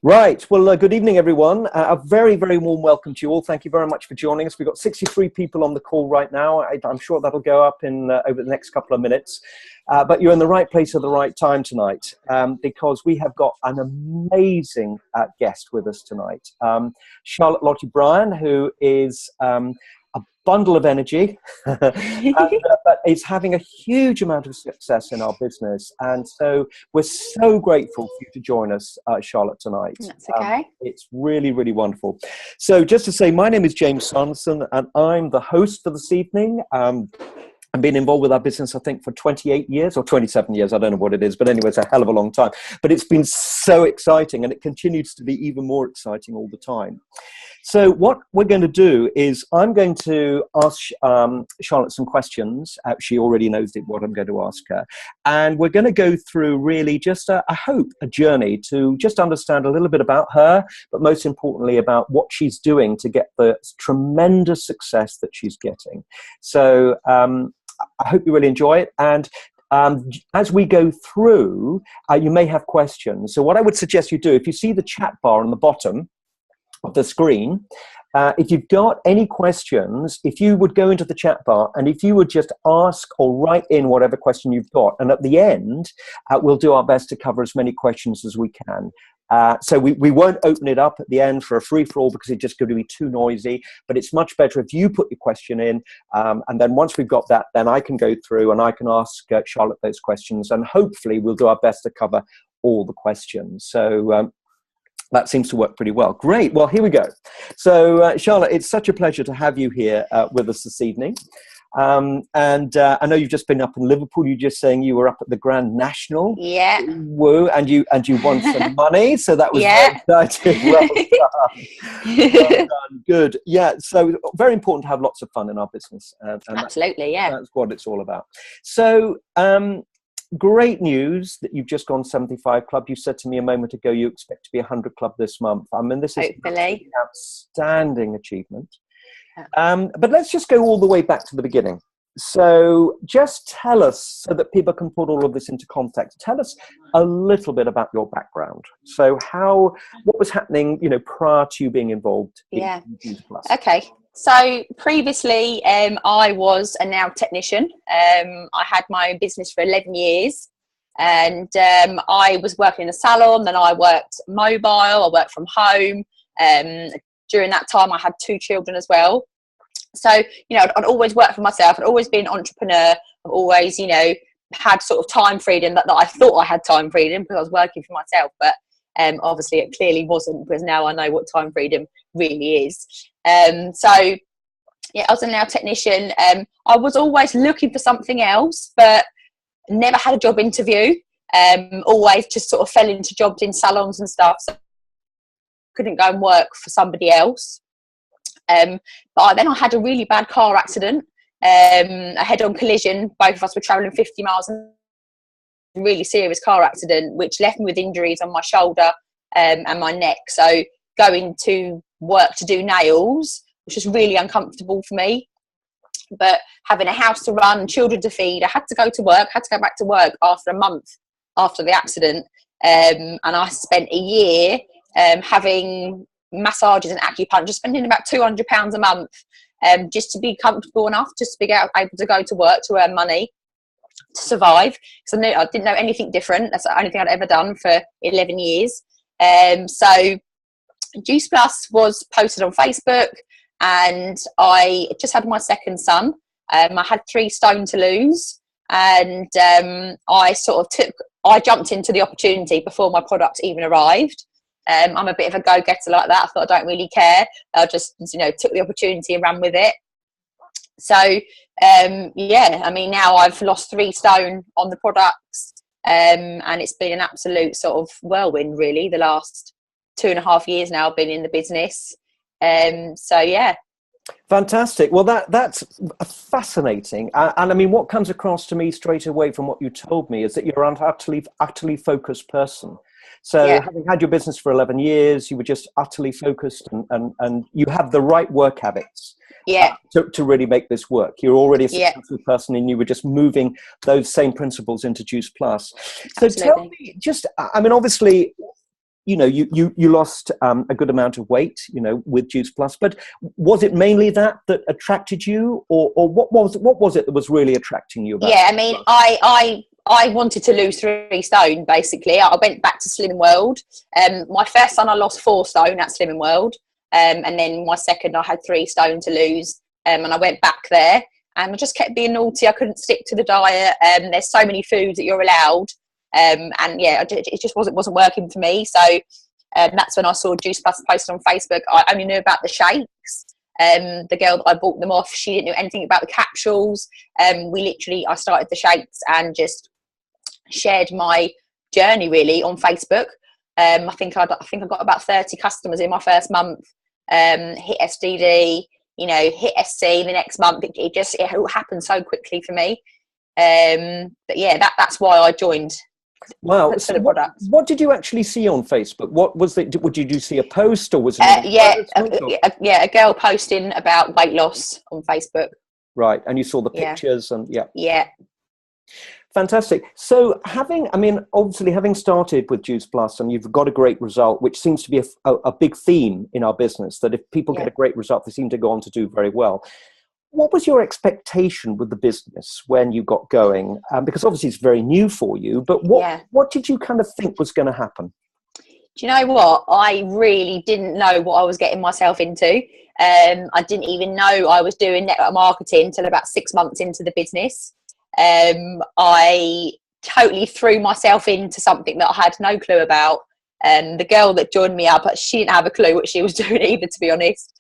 Right. Well, good evening, everyone. A very, very warm welcome to you all. Thank you very much for joining us. We've got 63 people on the call right now. I'm sure that'll go up in over the next couple of minutes. But you're in the right place at the right time tonight because we have got an amazing guest with us tonight. Charlotte Lottie Bryan, who is a bundle of energy but is having a huge amount of success in our business, and so we're so grateful for you to join us, Charlotte, tonight. That's okay. It's really, really wonderful. So just to say, my name is James Sanderson and I'm the host for this evening. I've been involved with our business, I think, for 28 years or 27 years. I don't know what it is, but anyway, it's a hell of a long time. But it's been so exciting, and it continues to be even more exciting all the time. So what we're going to do is I'm going to ask Charlotte some questions. She already knows what I'm going to ask her. And we're going to go through really just, I hope, a journey to just understand a little bit about her, but most importantly about what she's doing to get the tremendous success that she's getting. So I hope you really enjoy it. And as we go through, you may have questions. So what I would suggest you do, if you see the chat bar on the bottom of the screen, if you've got any questions, if you would go into the chat bar and if you would just ask or write in whatever question you've got, and at the end, we'll do our best to cover as many questions as we can. So we won't open it up at the end for a free-for-all because it's just going to be too noisy, but it's much better if you put your question in, and then once we've got that, then I can go through and I can ask Charlotte those questions, and hopefully we'll do our best to cover all the questions. So that seems to work pretty well. Great. Well, here we go. So, Charlotte, it's such a pleasure to have you here with us this evening. And I know you've just been up in Liverpool. You're just saying you were up at the Grand National. Yeah. Woo. And you won some money. So that was very exciting. Well done. Well done. Good. Yeah. So very important to have lots of fun in our business. And absolutely. That's what it's all about. So, great news that you've just gone 75 club. You said to me a moment ago you expect to be 100 club this month. I mean, this is an outstanding achievement. But let's just go all the way back to the beginning. So just tell us, so that people can put all of this into context, tell us a little bit about your background. So what was happening, prior to you being involved in Juice Plus? Okay. So previously, I was a nail technician. I had my own business for 11 years, and I was working in a salon. Then I worked mobile. I worked from home. During that time, I had 2 children as well. So, I'd always worked for myself. I'd always been an entrepreneur. I've always, had sort of time freedom that I thought I had time freedom because I was working for myself. But obviously, it clearly wasn't, because now I know what time freedom really is. So I was a nail technician. I was always looking for something else, but never had a job interview. Always just sort of fell into jobs in salons and stuff. So couldn't go and work for somebody else. But then I had a really bad car accident, a head-on collision. Both of us were travelling 50 miles. A really serious car accident, which left me with injuries on my shoulder and my neck. So going to work to do nails, which was really uncomfortable for me. But having a house to run, children to feed, I had to go back to work after a month after the accident. And I spent a year having massages and acupuncture, spending about £200 a month just to be comfortable enough, just to be able to go to work to earn money to survive. So I didn't know anything different. That's the only thing I'd ever done for 11 years. So Juice Plus was posted on Facebook, and I just had my second son. I had 3 stone to lose, and I jumped into the opportunity before my product even arrived. I'm a bit of a go-getter like that. I thought I don't really care. I just, took the opportunity and ran with it. So, now I've lost 3 stone on the products, and it's been an absolute sort of whirlwind, really, the last 2.5 years now I've been in the business. Fantastic. Well, that's fascinating. And I mean, what comes across to me straight away from what you told me is that you're an utterly focused person. So having had your business for 11 years, you were just utterly focused and you have the right work habits to really make this work. You're already a successful person and you were just moving those same principles into Juice Plus. So tell me, obviously, you lost a good amount of weight, with Juice Plus. But was it mainly that attracted you, or what was it that was really attracting you about Yeah, Juice I mean, Plus? I wanted to lose 3 stone, basically. I went back to Slimming World. My first son, I lost 4 stone at Slimming World. And then my second, I had 3 stone to lose. And I went back there, and I just kept being naughty. I couldn't stick to the diet. There's so many foods that you're allowed. And yeah, it just wasn't working for me. So that's when I saw Juice Plus posted on Facebook. I only knew about the shakes. The girl that I bought them off, she didn't know anything about the capsules. I started the shakes and just shared my journey really on Facebook. I think I got about 30 customers in my first month. Hit SDD, hit SC the next month. It happened so quickly for me. But yeah, that's why I joined. Wow. So what did you actually see on Facebook? What was it? Did you see a post, or was it? A girl posting about weight loss on Facebook. Right, and you saw the pictures, and yeah. Fantastic. So obviously having started with Juice Plus, and you've got a great result, which seems to be a big theme in our business, that if people get a great result, they seem to go on to do very well. What was your expectation with the business when you got going? Because obviously it's very new for you, but what did you kind of think was going to happen? Do you know what? I really didn't know what I was getting myself into. I didn't even know I was doing network marketing until about 6 months into the business. I totally threw myself into something that I had no clue about. The girl that joined me up, she didn't have a clue what she was doing either, to be honest.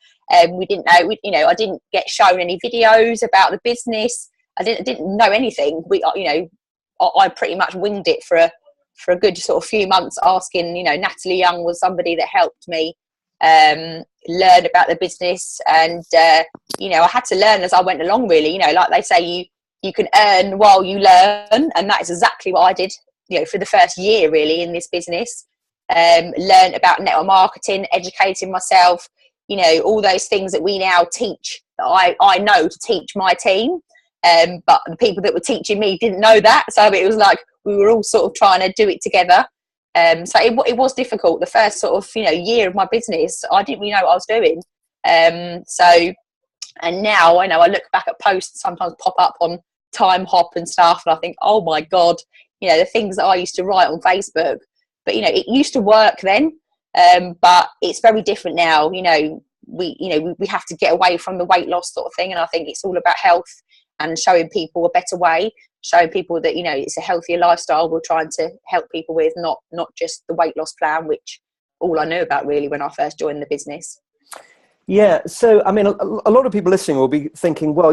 We didn't know. I didn't get shown any videos about the business. I didn't know anything. I pretty much winged it for a good sort of few months, asking. Natalie Young was somebody that helped me learn about the business, and I had to learn as I went along. Really, like they say, you can earn while you learn, and that is exactly what I did. For the first year, really, in this business, learned about network marketing, educating myself. All those things that we now teach, that I know to teach my team. But the people that were teaching me didn't know that. So it was like we were all sort of trying to do it together. So it was difficult. The first sort of, year of my business, I didn't really know what I was doing. And now I look back at posts sometimes pop up on Time Hop and stuff, and I think, oh my God, the things that I used to write on Facebook. But, it used to work then. But it's very different now. We have to get away from the weight loss sort of thing, and I think it's all about health and showing people a better way, showing people that it's a healthier lifestyle we're trying to help people with, not just the weight loss plan, which all I knew about really when I first joined the business. Yeah, so a lot of people listening will be thinking, well,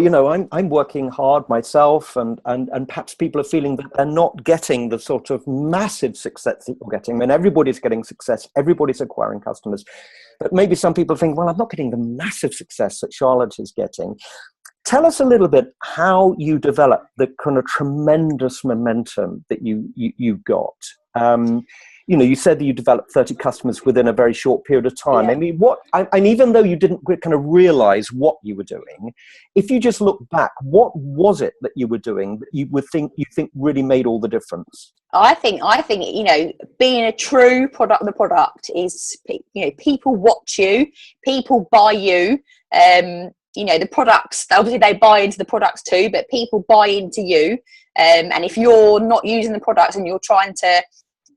I'm working hard myself, and perhaps people are feeling that they're not getting the sort of massive success that you're getting. Everybody's getting success, everybody's acquiring customers, but maybe some people think, well, I'm not getting the massive success that Charlotte is getting. Tell us a little bit how you developed the kind of tremendous momentum that you got. You said that you developed 30 customers within a very short period of time. Yeah. And even though you didn't kind of realize what you were doing, if you just look back, what was it that you were doing that you think really made all the difference? I think being a true product, the product is, people watch you, people buy you. The products, obviously they buy into the products too, but people buy into you. And if you're not using the products and you're trying to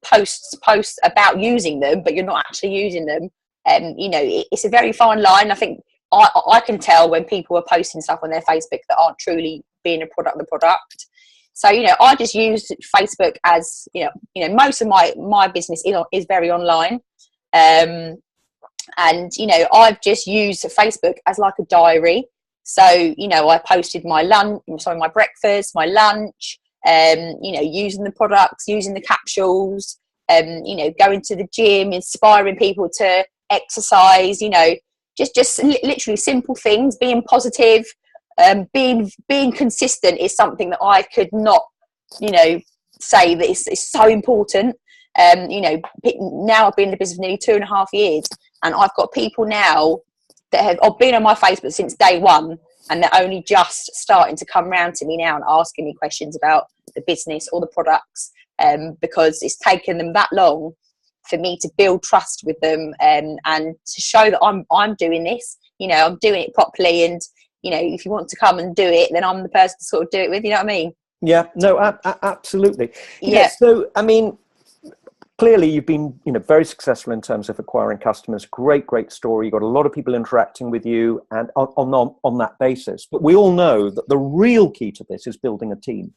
post about using them, but you're not actually using them, it's a very fine line. I think I can tell when people are posting stuff on their Facebook that aren't truly being a product, the product. So, I just use Facebook as, most of my business is very online. And, I've just used Facebook as like a diary. So, I posted my breakfast, my lunch, using the products, using the capsules, going to the gym, inspiring people to exercise, just literally simple things, being positive, being consistent is something that I could not, say that it's so important. Now I've been in the business for nearly 2.5 years, and I've got people now that have been on my Facebook since day one, and they're only just starting to come around to me now and asking me questions about the business or the products, because it's taken them that long for me to build trust with them, and to show that I'm doing this, I'm doing it properly, and if you want to come and do it, then I'm the person to sort of do it with, you know what I mean? Yeah, no, absolutely. Yeah. So I mean, clearly you've been very successful in terms of acquiring customers. Great story. You've got a lot of people interacting with you and on that basis, but we all know that the real key to this is building a team.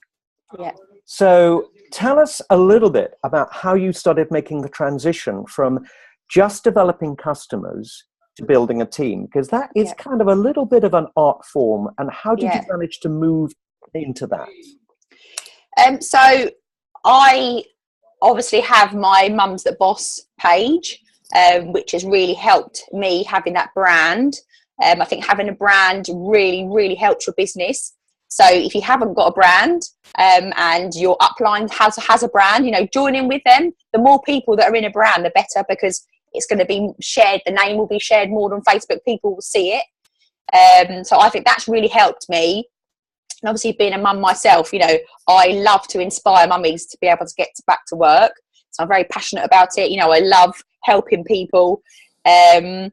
Yeah. So tell us a little bit about how you started making the transition from just developing customers to building a team, because that is kind of a little bit of an art form. And how did you manage to move into that? So I obviously have my Mum's That Boss page, which has really helped me having that brand. I think having a brand really helps your business. So if you haven't got a brand, and your upline has a brand, join in with them. The more people that are in a brand, the better, because it's going to be shared. The name will be shared more than Facebook. People will see it. So I think that's really helped me. And obviously, being a mum myself, I love to inspire mummies to be able to get back to work. So I'm very passionate about it. I love helping people. And,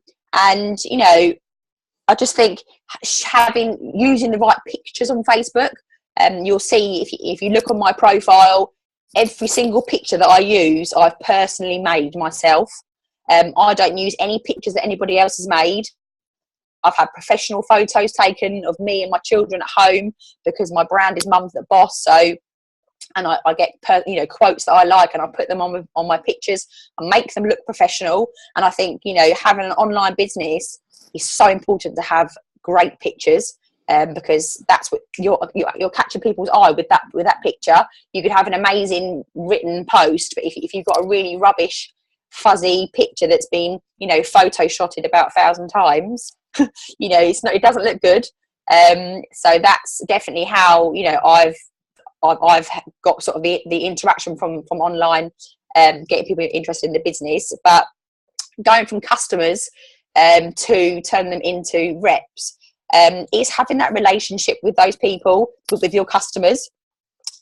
I just think using the right pictures on Facebook, you'll see if you look on my profile, every single picture that I use, I've personally made myself. I don't use any pictures that anybody else has made. I've had professional photos taken of me and my children at home, because my brand is Mum's That Boss. So, and I get quotes that I like, and I put them on my pictures and make them look professional. And I think having an online business is so important to have great pictures, because that's what you're catching people's eye with that picture. You could have an amazing written post, but if you've got a really rubbish fuzzy picture that's been photoshotted about 1,000 times, it doesn't look good. So that's definitely how I've got sort of the interaction from online, getting people interested in the business. But going from customers to turn them into reps, is having that relationship with those people, with your customers.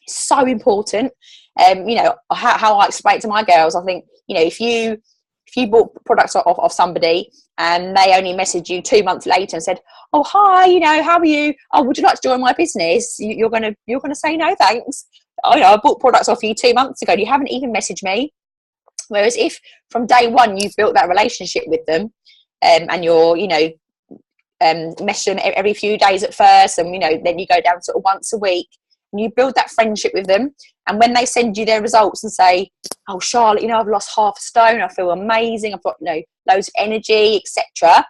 It's so important. How I explain it to my girls, I think, if you bought products off somebody and they only messaged you 2 months later and said, "Oh, hi, how are you? Oh, would you like to join my business?" You're gonna say no, thanks. I bought products off you 2 months ago. You haven't even messaged me. Whereas if from day one you've built that relationship with them, and you're messaging them every few days at first, and then you go down sort of once a week, and you build that friendship with them. And when they send you their results and say, "Oh, Charlotte, I've lost 1/2 a stone. I feel amazing. I've got loads of energy, etc."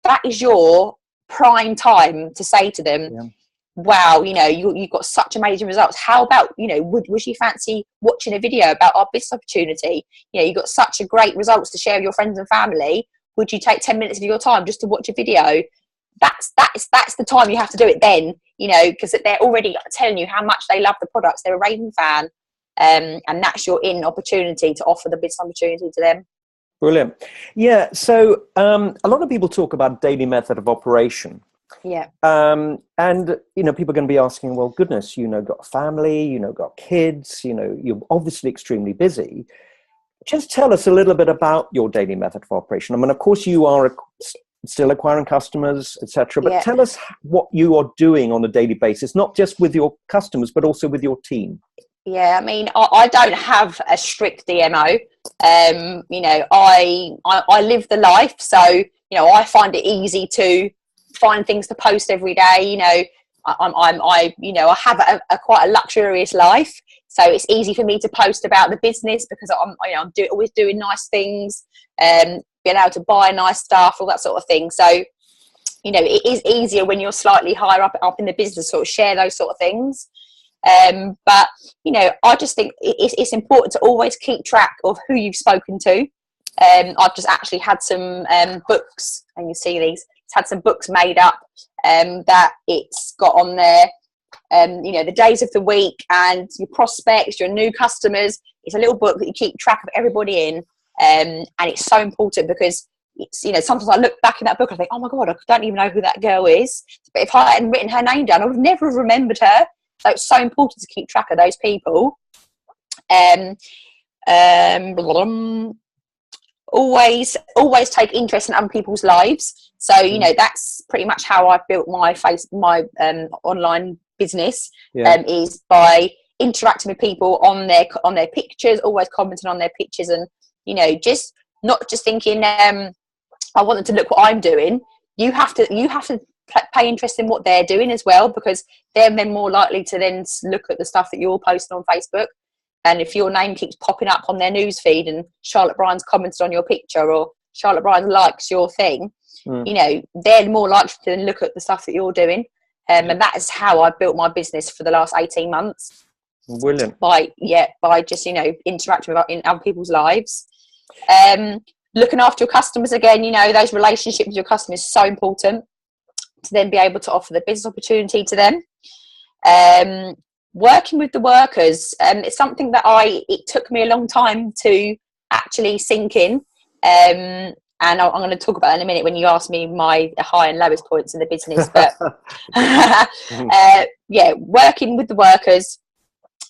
That is your prime time to say to them, "Wow, you've got such amazing results. How about would you fancy watching a video about our business opportunity? You've got such a great results to share with your friends and family. Would you take 10 minutes of your time just to watch a video?" That's the time you have to do it then, because they're already telling you how much they love the products. They're a raving fan, and that's your opportunity to offer the business opportunity to them. Brilliant. Yeah. So a lot of people talk about daily method of operation. Yeah. And people are going to be asking, well, goodness, got a family, got kids, you're obviously extremely busy. Just tell us a little bit about your daily method of operation. I mean, of course, you are still acquiring customers, etc. But tell us what you are doing on a daily basis, not just with your customers, but also with your team. Yeah, I mean, I don't have a strict DMO. I live the life, so I find it easy to find things to post every day. I have a quite a luxurious life, so it's easy for me to post about the business, because I'm always doing nice things, being able to buy nice stuff, all that sort of thing. So it is easier when you're slightly higher up in the business, sort of share those sort of things. But I just think it's important to always keep track of who you've spoken to. I've just actually had some books, and you see these. It's had some books made up that it's got on there. The days of the week and your prospects, your new customers. It's a little book that you keep track of everybody in, and it's so important, because it's sometimes I look back in that book and I think, oh my god, I don't even know who that girl is. But if I hadn't written her name down, I would never have remembered her. So it's so important to keep track of those people. always take interest in other people's lives. So that's pretty much how I've built my online business. Is by interacting with people on their pictures, always commenting on their pictures, and just not just thinking I want them to look what I'm doing. You have to pay interest in what they're doing as well, because they're then more likely to then look at the stuff that you're posting on Facebook. And if your name keeps popping up on their news feed and Charlotte Bryan's commented on your picture, or Charlotte Bryan likes your thing, they're more likely to look at the stuff that you're doing. And that is how I built my business for the last 18 months. Brilliant. By just interacting in other people's lives, looking after your customers again. Those relationships with your customers is so important to then be able to offer the business opportunity to them. Working with the workers, it's something that it took me a long time to actually sink in. And I'm going to talk about that in a minute when you ask me my high and lowest points in the business. But working with the workers,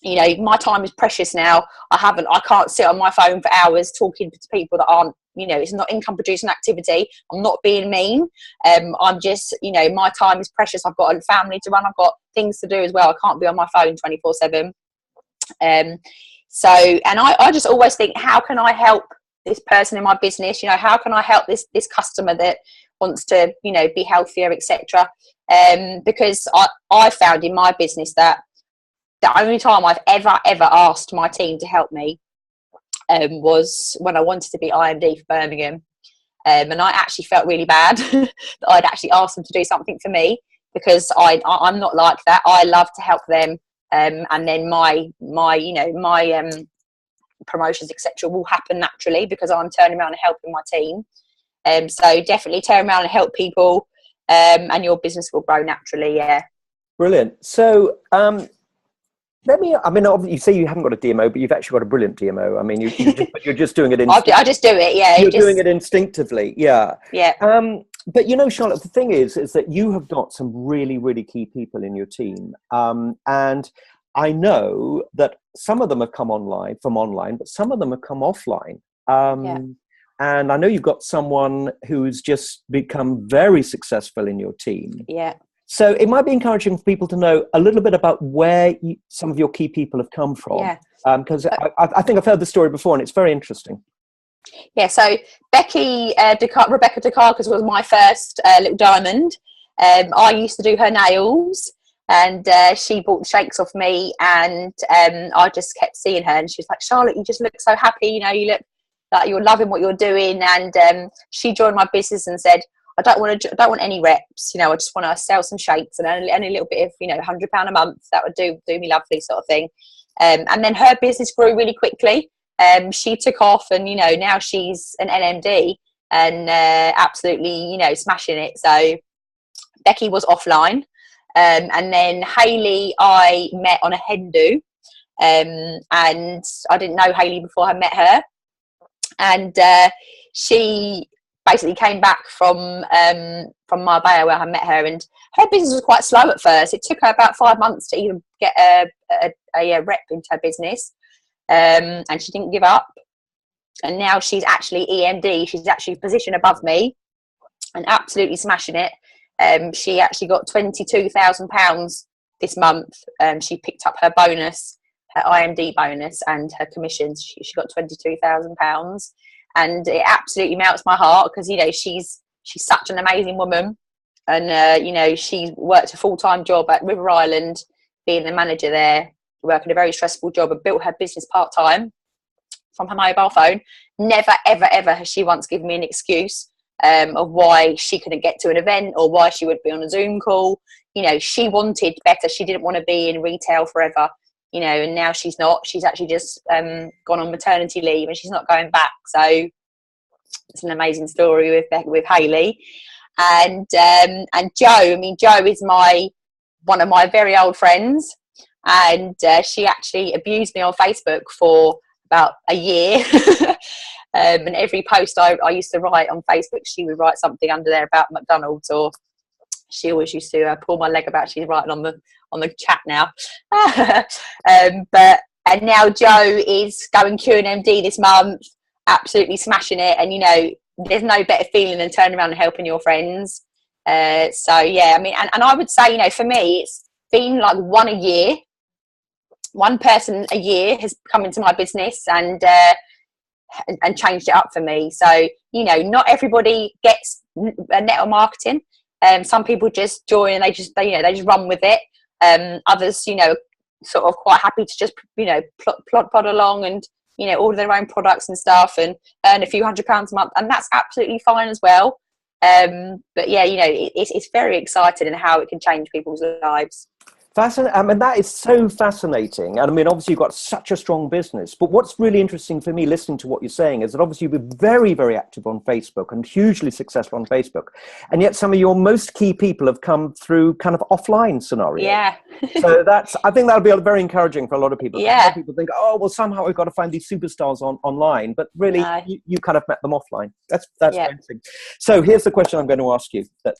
my time is precious now. I can't sit on my phone for hours talking to people that aren't, it's not income producing activity. I'm not being mean. I'm just, my time is precious. I've got a family to run. I've got things to do as well. I can't be on my phone 24/7. So, and I just always think, how can I help this person in my business? How can I help this customer that wants to, be healthier, etc. Because I found in my business that the only time I've ever asked my team to help me was when I wanted to be IMD for Birmingham. And I actually felt really bad that I'd actually asked them to do something for me, because I'm not like that. I love to help them. And then my promotions, etc., will happen naturally because I'm turning around and helping my team. So definitely turn around and help people, and your business will grow naturally. Yeah. Brilliant. So, you say you haven't got a DMO, but you've actually got a brilliant DMO. I mean, you're just doing it. I just do it. Yeah. You're doing it instinctively. Yeah. Yeah. But Charlotte, the thing is that you have got some really, really key people in your team. And I know that some of them have come from online, but some of them have come offline. And I know you've got someone who's just become very successful in your team. Yeah. So it might be encouraging for people to know a little bit about where some of your key people have come from. Yeah. Because I think I've heard the story before, and it's very interesting. Yeah, so Rebecca Dukakis was my first little diamond. I used to do her nails, and she bought shakes off me, and I just kept seeing her, and she was like, Charlotte, you just look so happy, you look like you're loving what you're doing. And she joined my business and said, I don't want any reps, I just want to sell some shakes and earn a little bit of, £100 a month. That would do me lovely, sort of thing. And then her business grew really quickly. She took off, and now she's an NMD and absolutely smashing it. So Becky was offline, and then Hayley I met on a hen do, and I didn't know Hayley before I met her, and she basically came back from Marbella, where I met her, and her business was quite slow at first. It took her about 5 months to even get a rep into her business. And she didn't give up, and now she's actually EMD. She's actually positioned above me and absolutely smashing it. She actually got £22,000 this month. She picked up her bonus, her IMD bonus, and her commissions. She got £22,000, and it absolutely melts my heart because she's such an amazing woman, and she's worked a full-time job at River Island, being the manager there, working a very stressful job, and built her business part-time from her mobile phone. Never, ever, ever has she once given me an excuse of why she couldn't get to an event or why she would be on a Zoom call. She wanted better. She didn't want to be in retail forever, and now she's not. She's actually just gone on maternity leave, and she's not going back. So it's an amazing story with Hayley. And Jo. Jo is one of my very old friends. And she actually abused me on Facebook for about a year. And every post I used to write on Facebook, she would write something under there about McDonald's, or she always used to pull my leg about she's writing on the chat now. And now Jo is going QNMD this month. absolutely smashing it. And, you know, there's no better feeling than turning around and helping your friends. So, yeah, I mean, and I would say, you know, for me, it's been like one person a year has come into my business and changed it up for me. So, you know, not everybody gets a network marketing. Some people just join and they just run with it. Others, you know, sort of quite happy to just, you know, plod along and, you know, order their own products and stuff and earn a few £100 a month, and that's absolutely fine as well. But yeah, you know, it's very exciting and how it can change people's lives. Fascinating. I mean, that is so fascinating. And I mean, obviously, you've got such a strong business. But what's really interesting for me listening to what you're saying is that obviously you've been very, very active on Facebook and hugely successful on Facebook. And yet some of your most key people have come through kind of offline scenarios. Yeah. So I think that'll be very encouraging for a lot of people. Yeah. A lot of people think, oh, well, somehow we've got to find these superstars online. But really, you kind of met them offline. That's interesting. So here's the question I'm going to ask you. That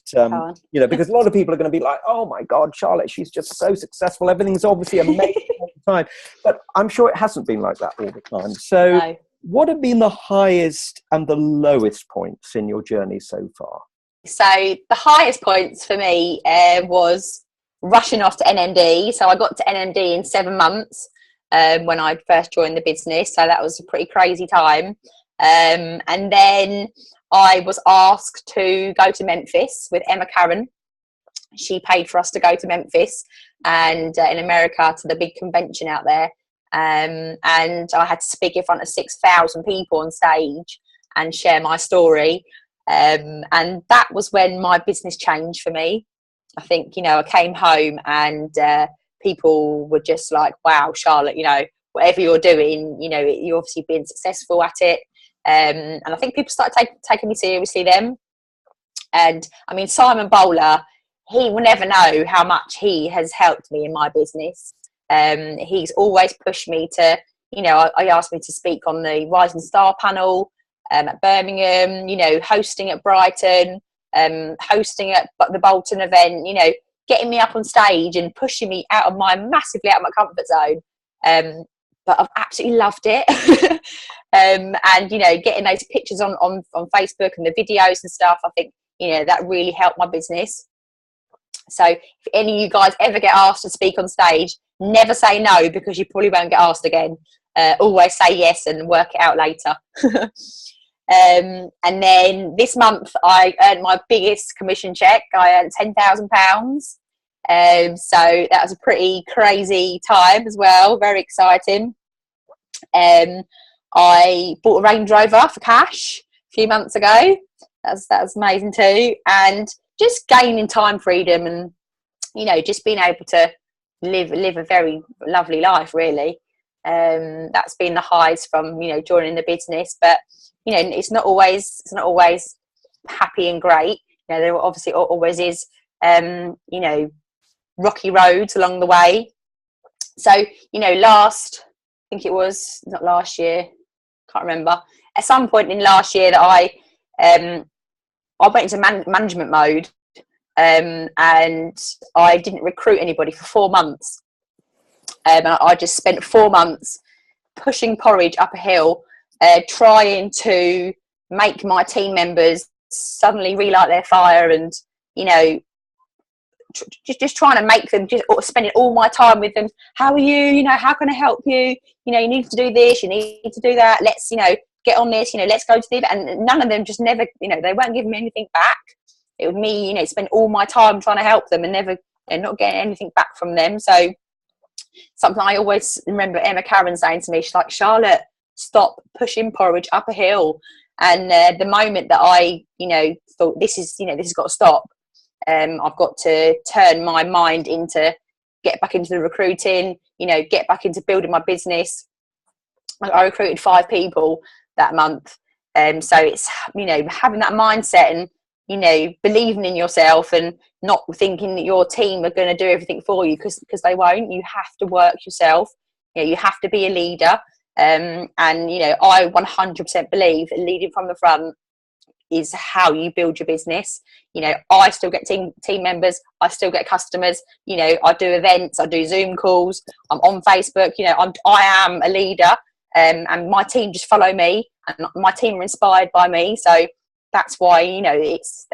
you know, because a lot of people are going to be like, oh, my God, Charlotte, she's just so successful. Everything's obviously amazing all the time. But I'm sure it hasn't been like that all the time. So what have been the highest and the lowest points in your journey so far? So the highest points for me was rushing off to NMD. So I got to NMD in 7 months when I first joined the business. So that was a pretty crazy time. And then I was asked to go to Memphis with Emma Karen. She paid for us to go to Memphis and in America to the big convention out there. And I had to speak in front of 6,000 people on stage and share my story. And that was when my business changed for me. I think, you know, I came home and people were just like, wow, Charlotte, you know, whatever you're doing, you know, you're obviously being successful at it. And I think people started taking me seriously then. And I mean, Simon Bowler, he will never know how much he has helped me in my business. He's always pushed me to, you know, I asked me to speak on the Rising Star panel at Birmingham, you know, hosting at Brighton, hosting at the Bolton event, you know, getting me up on stage and pushing me massively out of my comfort zone. But I've absolutely loved it. And, you know, getting those pictures on Facebook and the videos and stuff, I think, you know, that really helped my business. So if any of you guys ever get asked to speak on stage, never say no, because you probably won't get asked again. Always say yes and work it out later. And then this month I earned my biggest commission check. I earned £10,000. So that was a pretty crazy time as well. Very exciting. I bought a Range Rover for cash a few months ago. That was amazing too. And just gaining time freedom and, you know, just being able to live a very lovely life, really. That's been the highs from, you know, joining the business. But, you know, it's not always happy and great. You know, there obviously always is, you know, rocky roads along the way. So, you know, I think it was not last year, can't remember. At some point in last year that I went into management mode, and I didn't recruit anybody for 4 months. And I just spent 4 months pushing porridge up a hill, trying to make my team members suddenly relight their fire, and, you know, just trying to make them, just spending all my time with them. How are you? You know, how can I help you? You know, you need to do this, you need to do that. Let's, you know, get on this, you know, let's go to the event. And none of them just never, you know, they weren't giving me anything back. It was me, you know, spend all my time trying to help them and never, you know, not getting anything back from them. So something I always remember Emma Karen saying to me, she's like, Charlotte, stop pushing porridge up a hill. And the moment that I, you know, thought this has got to stop. I've got to turn my mind into, get back into the recruiting, you know, get back into building my business. I recruited 5 people that month. So it's, you know, having that mindset and, you know, believing in yourself and not thinking that your team are going to do everything for you, because they won't. You have to work yourself. You know, you have to be a leader. And, you know, I 100% believe that leading from the front is how you build your business. You know, I still get team members, I still get customers, you know, I do events, I do Zoom calls, I'm on Facebook, you know, I am a leader, and my team just follow me. and my team are inspired by me. So that's why, you know, it's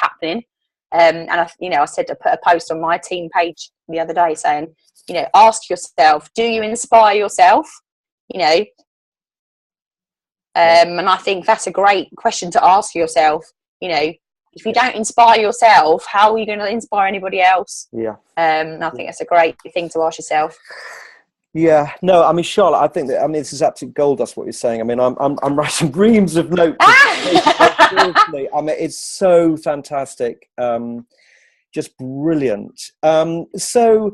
happening. And I said, I put a post on my team page the other day saying, you know, ask yourself, do you inspire yourself? You know, and I think that's a great question to ask yourself. You know, if you don't inspire yourself, how are you going to inspire anybody else? Yeah. And I think that's a great thing to ask yourself. Yeah, no, I mean, Charlotte, I think that, I mean, this is absolute gold dust what you're saying. I mean, I'm writing reams of notes. Seriously, I mean, it's so fantastic, just brilliant. So,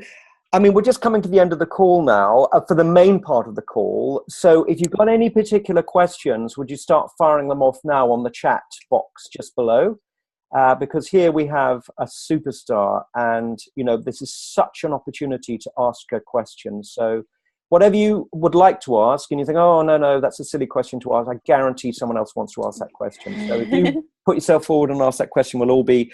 I mean, we're just coming to the end of the call now for the main part of the call. So, if you've got any particular questions, would you start firing them off now on the chat box just below? Because here we have a superstar, and you know, this is such an opportunity to ask her questions. So whatever you would like to ask, and you think, oh no, that's a silly question to ask, I guarantee someone else wants to ask that question. So if you put yourself forward and ask that question, we'll all be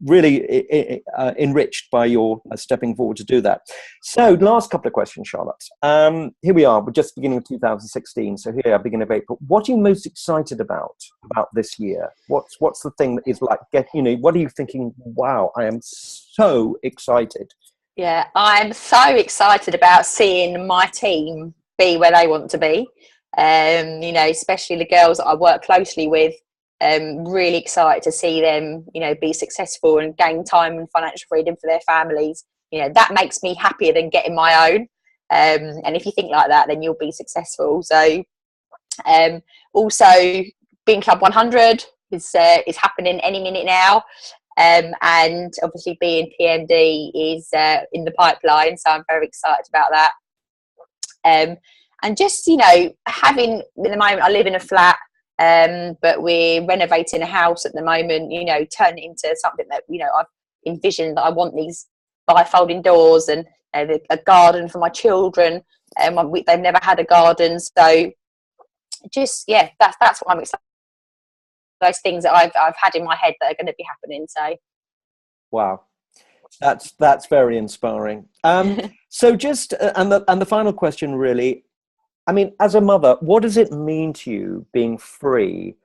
really enriched by your stepping forward to do that. So last couple of questions, Charlotte. Here we are, we're just beginning of 2016. So here, beginning of April. What are you most excited about this year? What's the thing that is like, what are you thinking, wow, I am so excited? Yeah, I'm so excited about seeing my team be where they want to be. You know, especially the girls that I work closely with. Really excited to see them, you know, be successful and gain time and financial freedom for their families. You know, that makes me happier than getting my own. And if you think like that, then you'll be successful. So, also being Club 100 is happening any minute now. And obviously being PMD is in the pipeline, so I'm very excited about that. And just, you know, having, at the moment I live in a flat, but we're renovating a house at the moment, you know, turn it into something that, you know, I've envisioned that I want these bifolding doors and a garden for my children. They've never had a garden, so just, yeah, that's what I'm excited. Those things that I've had in my head that are going to be happening. So, wow, that's very inspiring. So just and the final question, really, I mean, as a mother, what does it mean to you being free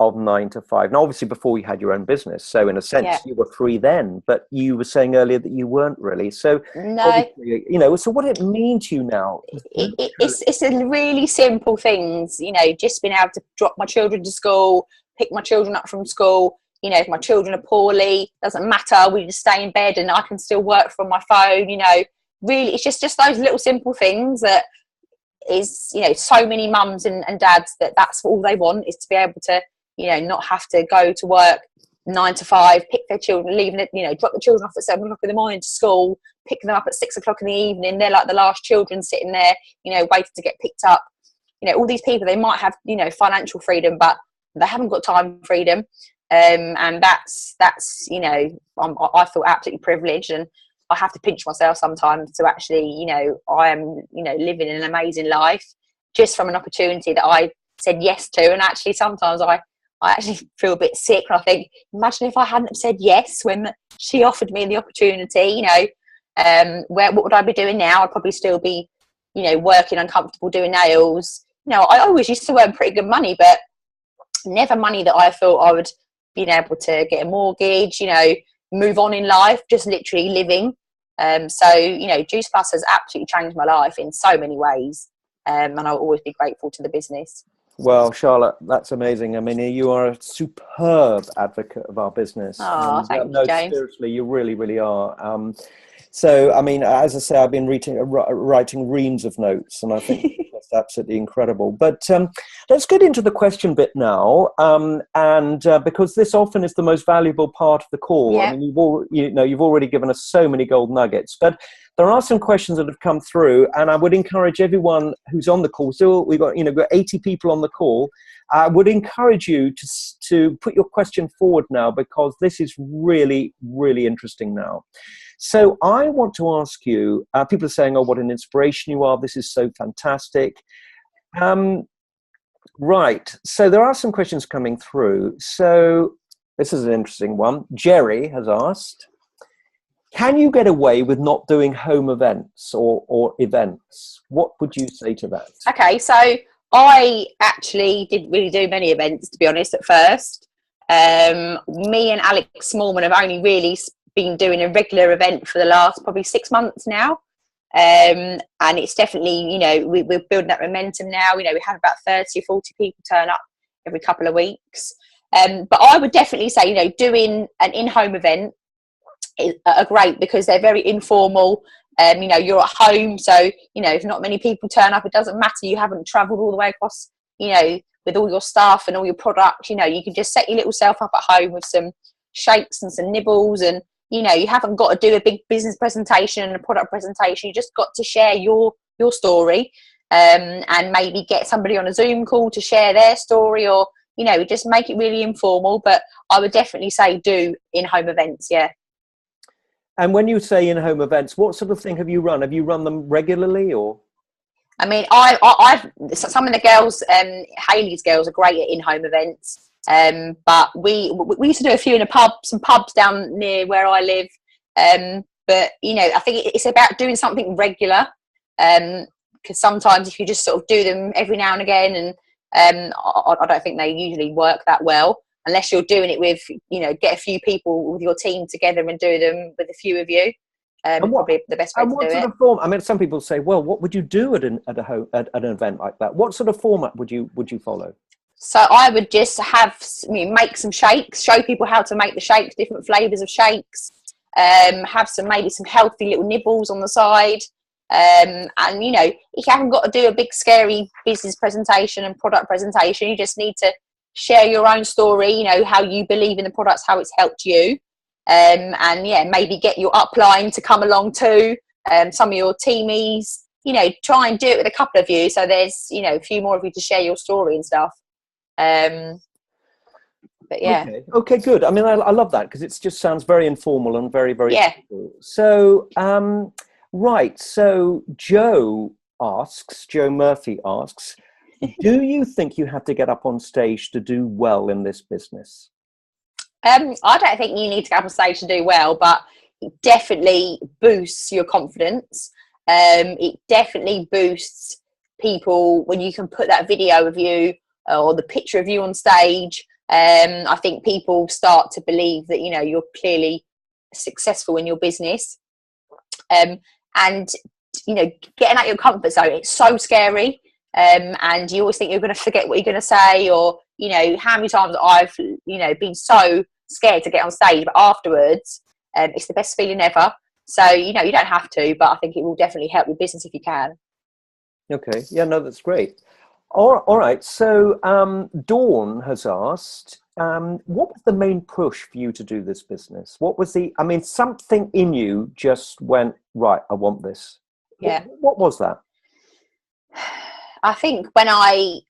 of 9 to 5? Now, obviously, before you had your own business, so in a sense, you were free then. But you were saying earlier that you weren't really. So, no, you know, so what does it mean to you now? It's a really simple things. You know, just being able to drop my children to school, pick my children up from school. You know, if my children are poorly, doesn't matter. We just stay in bed and I can still work from my phone. You know, really, it's just those little simple things that is, you know, so many mums and dads that's all they want, is to be able to, you know, not have to go to work 9 to 5, pick their children, leaving it, you know, drop the children off at 7 o'clock in the morning to school, pick them up at 6 o'clock in the evening. They're like the last children sitting there, you know, waiting to get picked up. You know, all these people, they might have, you know, financial freedom, but they haven't got time freedom. And that's, you know, I feel absolutely privileged, and I have to pinch myself sometimes to actually, you know, I am, you know, living an amazing life just from an opportunity that I said yes to. And actually, sometimes I actually feel a bit sick, and I think, imagine if I hadn't said yes when she offered me the opportunity, you know, what would I be doing now? I'd probably still be, you know, working uncomfortable, doing nails. You know, I always used to earn pretty good money, but never money that I thought I would be able to get a mortgage, you know, move on in life, just literally living. So, you know, Juice Plus has absolutely changed my life in so many ways. And I'll always be grateful to the business. Well, Charlotte, that's amazing. I mean, you are a superb advocate of our business. Oh, thank you, James. Seriously, you really, really are. So, I mean, as I say, I've been writing reams of notes, and I think that's absolutely incredible. But let's get into the question bit now, and because this often is the most valuable part of the call. Yeah. I mean, you've already given us so many gold nuggets, but there are some questions that have come through, and I would encourage everyone who's on the call. Still, we've got 80 people on the call. I would encourage you to put your question forward now, because this is really, really interesting now. So I want to ask you, people are saying, oh, what an inspiration you are. This is so fantastic. Right. So there are some questions coming through. So this is an interesting one. Jerry has asked, can you get away with not doing home events or events? What would you say to that? Okay, so I actually didn't really do many events, to be honest, at first. Me and Alex Smallman have only really been doing a regular event for the last probably 6 months now. And it's definitely, we're building that momentum now. We have about 30 or 40 people turn up every couple of weeks. But I would definitely say, doing an in-home event are great because they're very informal. You're at home, so if not many people turn up, it doesn't matter. You haven't travelled all the way across, with all your stuff and all your product. You can just set your little self up at home with some shakes and some nibbles, and you haven't got to do a big business presentation and a product presentation. You just got to share your story, and maybe get somebody on a Zoom call to share their story, or just make it really informal. But I would definitely say do in-home events. Yeah. And when you say in-home events, what sort of thing have you run? Have you run them regularly, or? I mean, I've some of the girls, Hayley's girls, are great at in-home events. But we used to do a few in some pubs down near where I live. But I think it's about doing something regular. Because sometimes if you just sort of do them every now and again, and I don't think they usually work that well. Unless you're doing it with, get a few people with your team together and do them with a few of you. Probably the best way to do it. What sort of form? I mean, some people say, well, what would you do at an event like that? What sort of format would you follow? So I would just make some shakes, show people how to make the shakes, different flavours of shakes, have maybe some healthy little nibbles on the side. And you haven't got to do a big scary business presentation and product presentation. You just need to share your own story, how you believe in the products, how it's helped you. And maybe get your upline to come along too. Some of your teamies, try and do it with a couple of you. So there's, a few more of you to share your story and stuff. But yeah. Okay, good. I mean, I love that because it just sounds very informal and very, very simple. So, right. So Joe Murphy asks, do you think you have to get up on stage to do well in this business? I don't think you need to get up on stage to do well, but it definitely boosts your confidence. It definitely boosts people when you can put that video of you or the picture of you on stage. I think people start to believe that, you're clearly successful in your business. And, getting out your comfort zone, it's so scary. And you always think you're going to forget what you're going to say, or how many times I've been so scared to get on stage, but afterwards it's the best feeling ever. So you don't have to, but I think it will definitely help your business if you can. Okay, yeah, no, that's great. All right, so Dawn has asked, what was the main push for you to do this business? What was something in you just went, right, I want this. Yeah. What was that? I think when my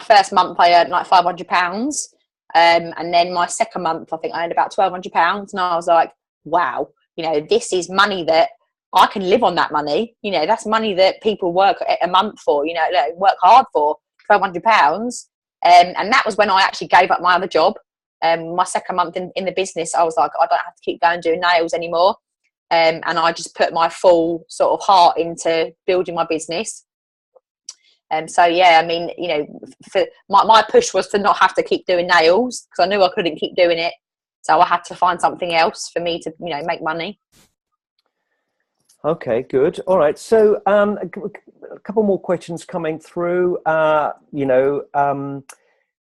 first month I earned like £500, and then my second month I think I earned about £1,200, and I was like, wow, this is money that I can live on. That money, that's money that people work a month for, work hard for. £1,200, and that was when I actually gave up my other job. My second month in the business, I was like, I don't have to keep going doing nails anymore, and I just put my full sort of heart into building my business. So yeah, I mean, for my push was to not have to keep doing nails, because I knew I couldn't keep doing it. So I had to find something else for me to, make money. Okay, good. All right. So a couple more questions coming through. Do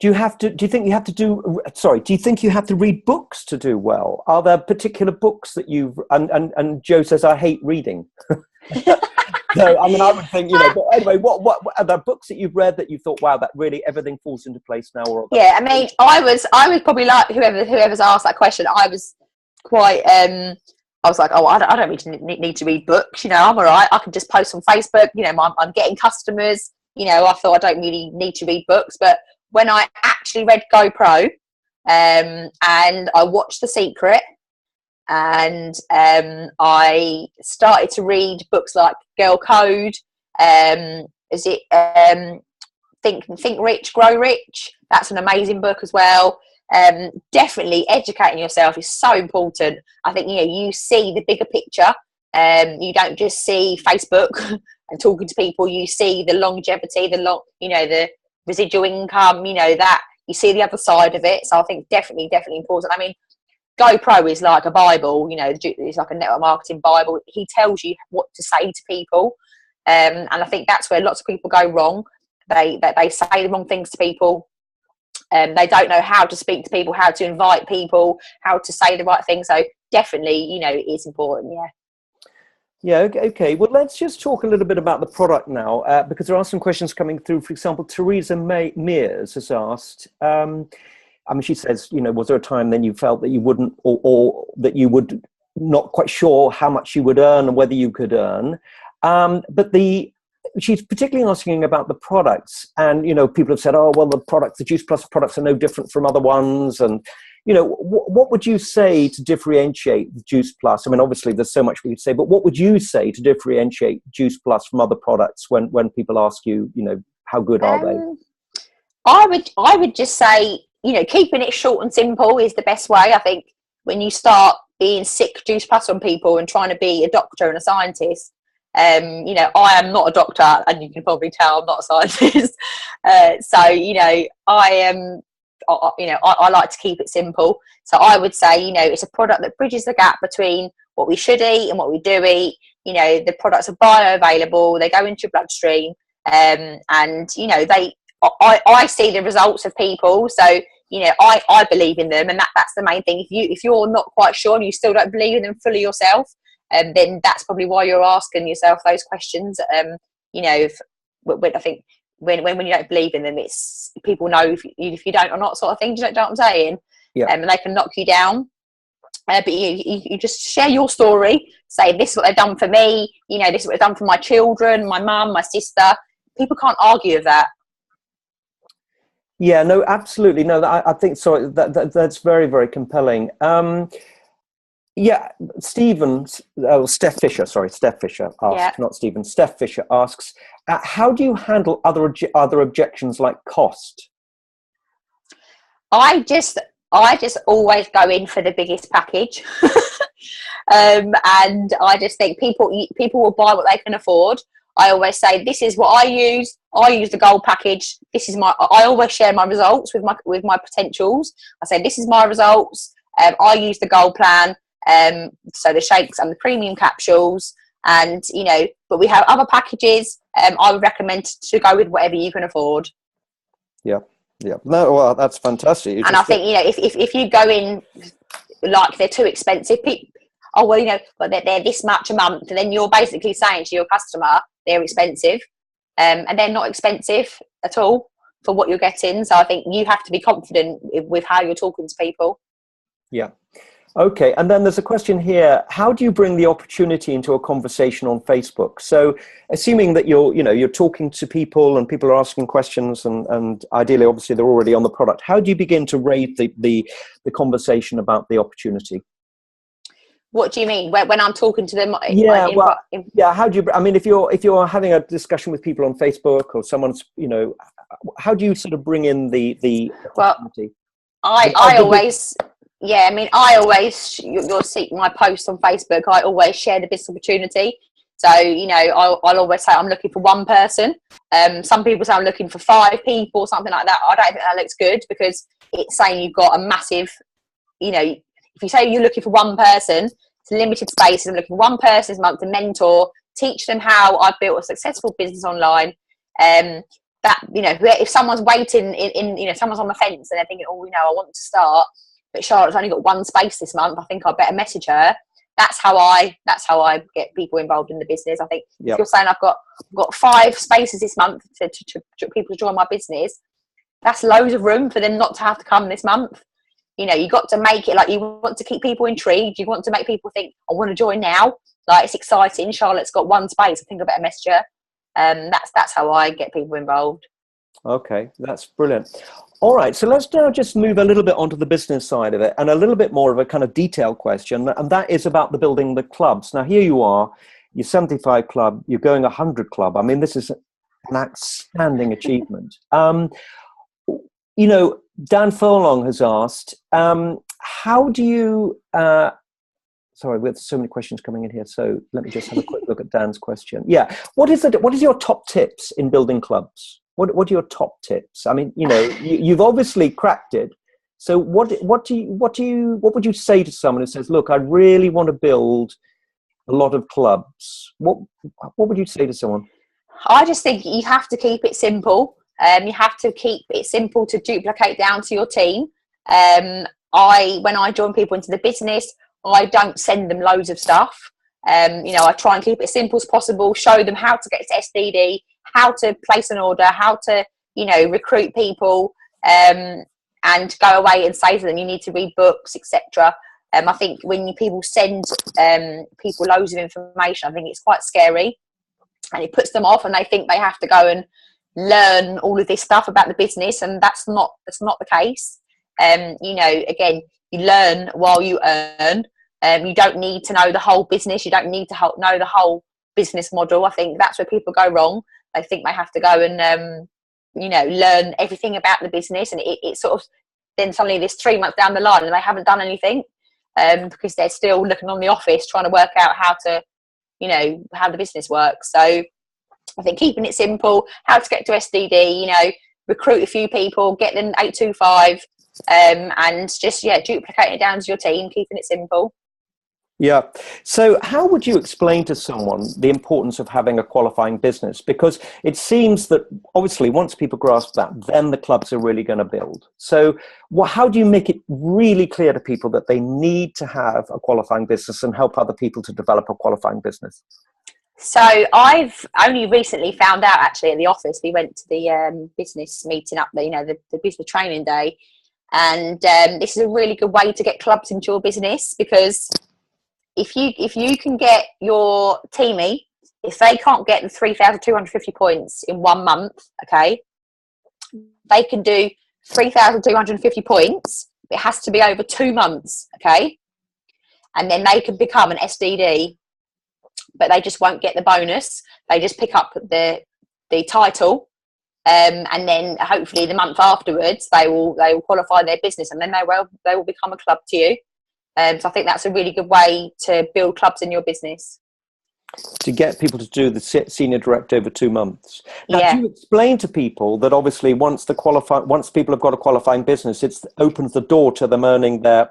you think you have to read books to do well? Are there particular books that and Joe says, I hate reading. So, I mean, I would think, but anyway, what are there books that you've read that you thought, wow, that really everything falls into place now? Yeah, I mean, I was probably like whoever's asked that question. I was quite, I was like, oh, I don't really need to read books. I'm all right. I can just post on Facebook. I'm getting customers. I thought I don't really need to read books. But when I actually read GoPro, and I watched The Secret, and I started to read books like Girl Code, Think Rich, Grow Rich. That's an amazing book as well. Definitely educating yourself is so important. I think you see the bigger picture. You don't just see Facebook and talking to people, you see the longevity, the residual income, that you see the other side of it. So I think definitely important. I mean, GoPro is like a Bible, it's like a network marketing Bible. He tells you what to say to people. And I think that's where lots of people go wrong. They say the wrong things to people. They don't know how to speak to people, how to invite people, how to say the right thing. So definitely, it is important. Yeah. Yeah. Okay. Well, let's just talk a little bit about the product now, because there are some questions coming through. For example, Theresa Mears has asked, she says, was there a time then you felt that you wouldn't, or that you would not quite sure how much you would earn and whether you could earn? But she's particularly asking about the products, and people have said, oh well, the Juice Plus products are no different from other ones, and what would you say to differentiate the Juice Plus? I mean, obviously there's so much we could say, but what would you say to differentiate Juice Plus from other products when people ask you, how good are they? I would just say, keeping it short and simple is the best way. I think when you start being sick Juice Plus on people and trying to be a doctor and a scientist, I am not a doctor, and you can probably tell I'm not a scientist. So I am. I like to keep it simple. So I would say, it's a product that bridges the gap between what we should eat and what we do eat. The products are bioavailable; they go into your bloodstream, and I see the results of people. So I believe in them, and that's the main thing. If you're not quite sure and you still don't believe in them fully yourself, then that's probably why you're asking yourself those questions. I think when you don't believe in them, it's people know if you don't or not, sort of thing. Do you know what I'm saying? Yeah. And they can knock you down. But you just share your story. Say, this is what they've done for me. This is what they've done for my children, my mum, my sister. People can't argue with that. Yeah, no, absolutely. No, I think so. That's very, very compelling. Yeah, Steph Fisher asks, not Stephen, Steph Fisher asks, how do you handle other objections like cost? I just always go in for the biggest package. And I just think people will buy what they can afford. I always say, this is what I use. I use the gold package. I always share my results with my potentials. I say, this is my results. I use the gold plan. So the shakes and the premium capsules, and but we have other packages. I would recommend to go with whatever you can afford. Yeah. No, well, that's fantastic. I think if you go in like they're too expensive, but they're this much a month, and then you're basically saying to your customer they're expensive, and they're not expensive at all for what you're getting. So I think you have to be confident with how you're talking to people. Yeah. Okay, and then there's a question here. How do you bring the opportunity into a conversation on Facebook? So assuming that you're talking to people and people are asking questions, and ideally, obviously, they're already on the product. How do you begin to raise the conversation about the opportunity? What do you mean when I'm talking to them? How do you? I mean, if you're having a discussion with people on Facebook or someone's, how do you sort of bring in the opportunity? You'll see my posts on Facebook. I always share the business opportunity. So, I'll always say I'm looking for one person. Some people say I'm looking for 5 people, something like that. I don't think that looks good, because it's saying you've got a massive, if you say you're looking for one person, it's limited spaces. I'm looking for one person this month to mentor, teach them how I've built a successful business online. If someone's waiting someone's on the fence and they're thinking, I want to start, but Charlotte's only got one space this month, I think I better message her. That's how I get people involved in the business. I think if you're saying I've got 5 spaces this month to people to join my business, that's loads of room for them not to have to come this month. You got to make it like you want to keep people intrigued. You want to make people think, I want to join now. Like, it's exciting. Charlotte's got one space. I think I better message her. That's how I get people involved. Okay, that's brilliant. All right, so let's now just move a little bit onto the business side of it, and a little bit more of a kind of detailed question, and that is about building the clubs. Now, here you are, you're 75 club, you're going 100 club. I mean, this is an outstanding achievement. Dan Furlong has asked, how do you Sorry, we have so many questions coming in here. So let me just have a quick look at Dan's question. Yeah. What is your top tips in building clubs? What are your top tips? I mean, you've obviously cracked it. So what would you say to someone who says, look, I really want to build a lot of clubs? What would you say to someone? I just think you have to keep it simple. You have to keep it simple to duplicate down to your team. When I join people into the business, I don't send them loads of stuff. I try and keep it simple as possible, show them how to get to SDD, how to place an order, how to, recruit people, and go away and say to them, you need to read books, etc. I think when people send people loads of information, I think it's quite scary, and it puts them off, and they think they have to go and learn all of this stuff about the business, and that's not the case. Again, you learn while you earn. You don't need to know the whole business. You don't need to know the whole business model. I think that's where people go wrong. They think they have to go and learn everything about the business, and it sort of then suddenly there's 3 months down the line and they haven't done anything because they're still looking on the office trying to work out how to how the business works. So I think keeping it simple, how to get to SDD, recruit a few people, get them 825, and just duplicating it down to your team, keeping it simple. Yeah. So how would you explain to someone the importance of having a qualifying business? Because it seems that obviously once people grasp that, then the clubs are really going to build. So how do you make it really clear to people that they need to have a qualifying business and help other people to develop a qualifying business? So I've only recently found out, actually, at the office. We went to the business meeting up there, the business training day. And this is a really good way to get clubs into your business, because if you can get your teamie, if they can't get the 3,250 points in 1 month, okay, they can do 3,250 points. It has to be over 2 months, okay, and then they can become an SDD, but they just won't get the bonus. They just pick up the title, and then hopefully the month afterwards they will qualify their business, and then they will become a club to you. So I think that's a really good way to build clubs in your business. To get people to do the senior director over 2 months. Now, Yeah. do you explain to people that obviously once people have got a qualifying business, it opens the door to them earning their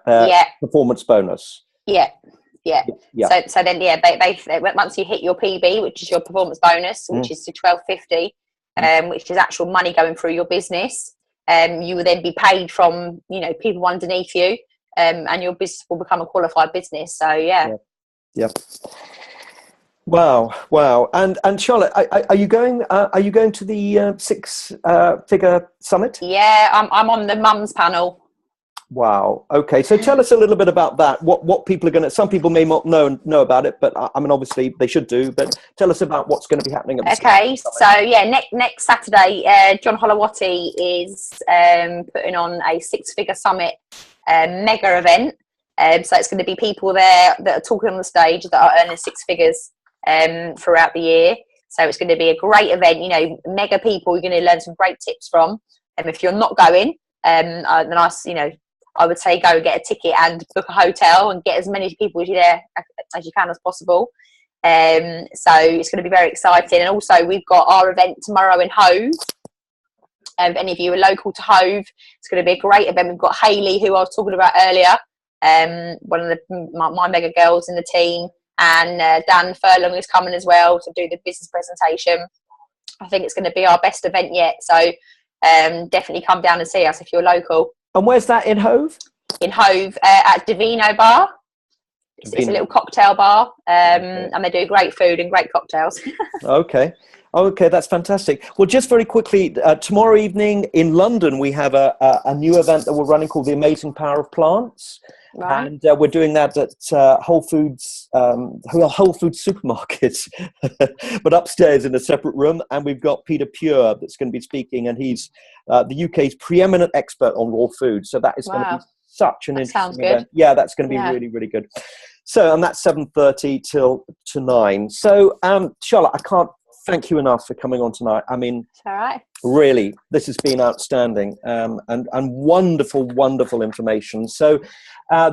performance bonus? Yeah. So then, they once you hit your PB, which is your performance bonus, which is to 1,250, which is actual money going through your business, you will then be paid from people underneath you. And your business will become a qualified business. So yeah. Wow. And Charlotte, are you going to the six-figure summit? Yeah, I'm on the mums panel. Wow. Okay. So tell us a little bit about that. What people are going to, some people may not know about it, but I mean, obviously they should do, but tell us about what's going to be happening. Okay. So yeah, next Saturday, John Holowati is putting on a six-figure summit mega event. So it's going to be people there that are talking on the stage that are earning six figures throughout the year. So it's going to be a great event, mega people you're going to learn some great tips from. And if you're not going, then I would say go get a ticket and book a hotel and get as many people as you can as possible. So it's going to be very exciting. And also we've got our event tomorrow in Hove. If any of you are local to Hove, it's going to be a great event. We've got Hayley, who I was talking about earlier, one of my mega girls in the team, and Dan Furlong is coming as well to do the business presentation. I think it's going to be our best event yet. So definitely come down and see us if you're local. And where's that in Hove? In Hove, at Divino Bar. It's a little cocktail bar, and they do great food and great cocktails. Okay, that's fantastic. Well, just very quickly, tomorrow evening in London, we have a new event that we're running called The Amazing Power of Plants. Right. And we're doing that at Whole Foods supermarkets, but upstairs in a separate room. And we've got Peter Pure that's going to be speaking, and he's the UK's preeminent expert on raw food. So that is going to be such an interesting event. Yeah, that's going to be really, really good. So, and that's 7:30 till 9. So, Charlotte, I can't thank you enough for coming on tonight. I mean, It's all right. really, this has been outstanding, and wonderful information. So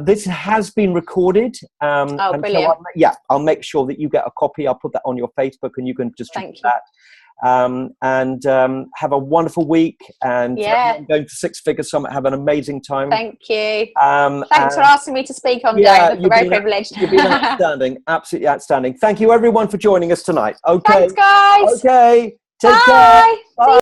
this has been recorded. Oh, brilliant. So I'll make sure that you get a copy. I'll put that on your Facebook and you can distribute that. Have a wonderful week, and going to Six Figure Summit. Have an amazing time. Thank you. Thanks for asking me to speak on, Dave. I feel very privileged. You've been outstanding, absolutely outstanding. Thank you everyone for joining us tonight. Okay. Thanks, guys. Okay. Take Bye. care. Bye.